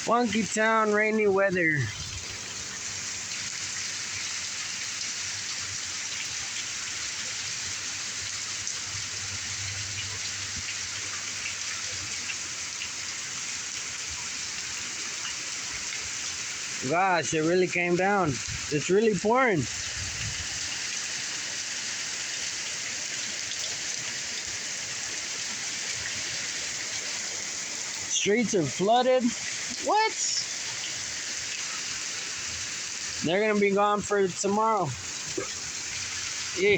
Funkytown rainy weather. Gosh, it really came down. It's really pouring. Streets are flooded. What? They're gonna be gone for tomorrow. Yeah.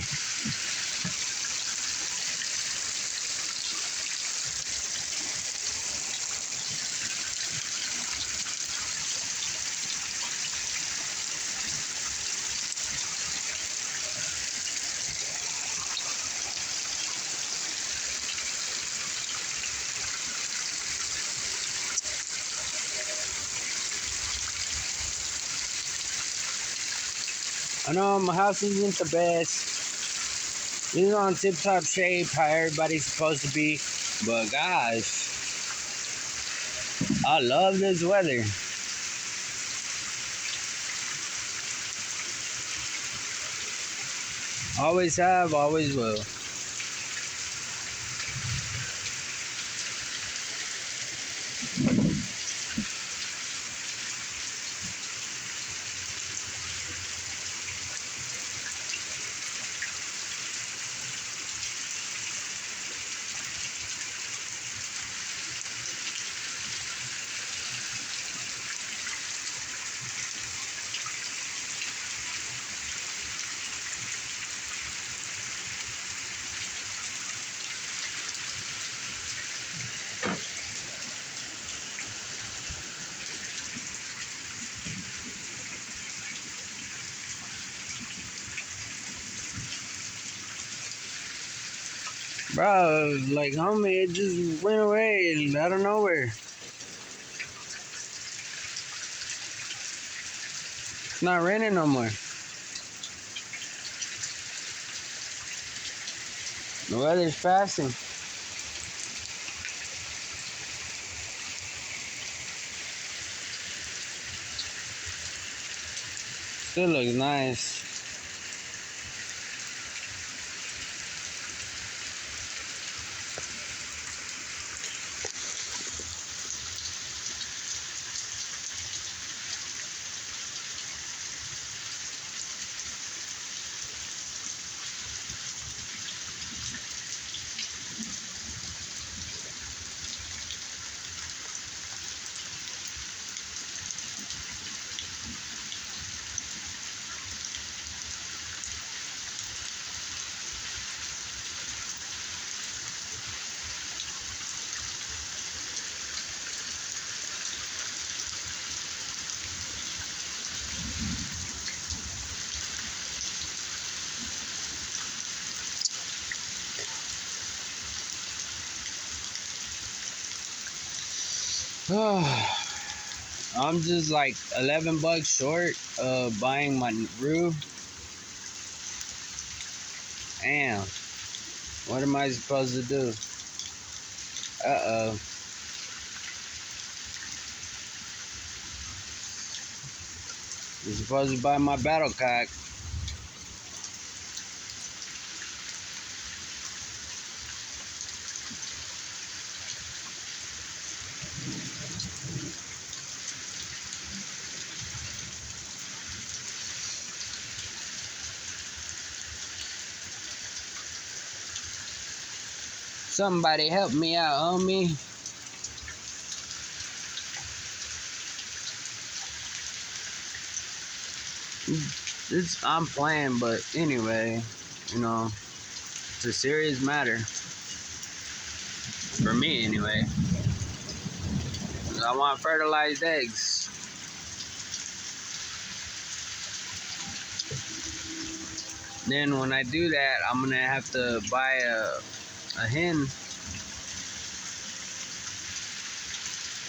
I know my house isn't the best. It's on tip-top shape, how everybody's supposed to be. But gosh, I love this weather. Always have, always will. Bro, like homie, it just went away out of nowhere. It's not raining no more. The weather's passing. Still looks nice. I'm just like $11 short of buying my roof. Damn. What am I supposed to do? Uh-oh. You're supposed to buy my battle cock. Somebody help me out, homie. I'm playing, but anyway, you know, it's a serious matter. For me, anyway. I want fertilized eggs. Then when I do that, I'm gonna have to buy a hen.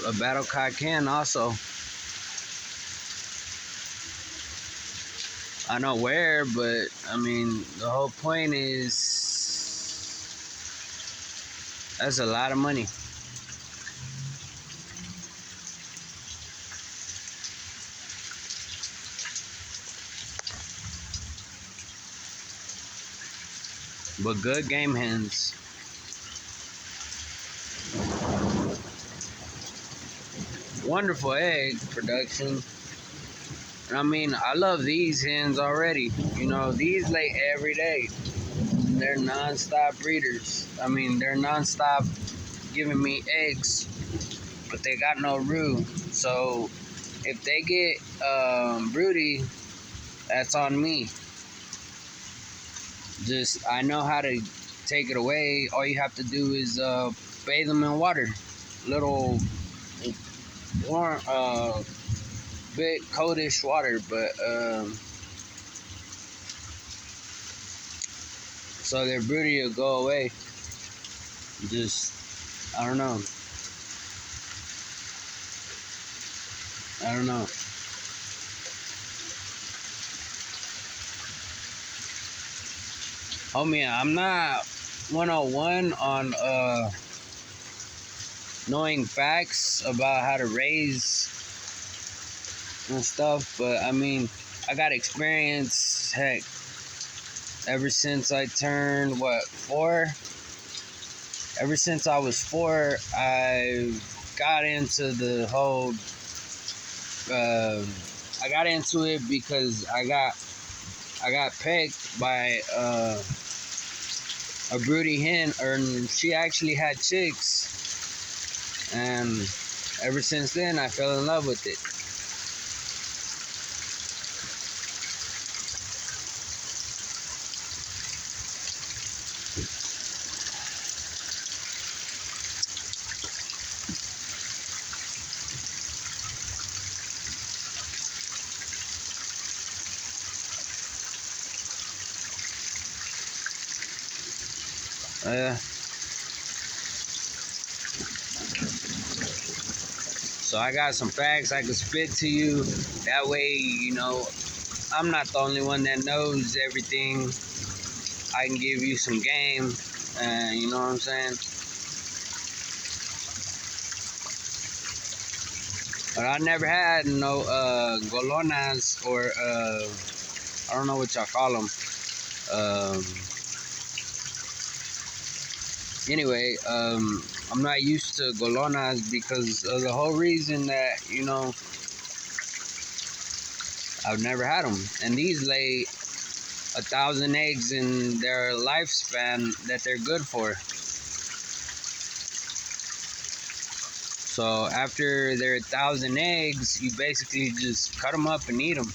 A battle cock hen also. I know where, but I mean, the whole point is that's a lot of money. but good game hens. Wonderful egg production. And I mean, I love these hens already. You know, these lay every day. They're non-stop breeders. I mean, they're non-stop giving me eggs, but they got no roux. So if they get broody, that's on me. Just I know how to take it away. All you have to do is bathe them in water, little warm, bit coldish water, but so their broody will go away. Just I don't know. I don't know. Homie, I'm not 101 on knowing facts about how to raise and stuff, but I mean, I got experience. Heck, ever since I turned what 4. Ever since I was 4, I got into the whole. I got into it because I got pegged by a broody hen, or she actually had chicks, and ever since then I fell in love with it. So I got some facts I can spit to you. That way, you know, I'm not the only one that knows everything. I can give you some game, and you know what I'm saying? But I never had no golonas, or I don't know what y'all call them. Um, anyway, I'm not used to golonas because of the whole reason that, you know, I've never had them. And these lay 1,000 eggs in their lifespan that they're good for. So after they're 1,000 eggs, you basically just cut them up and eat them.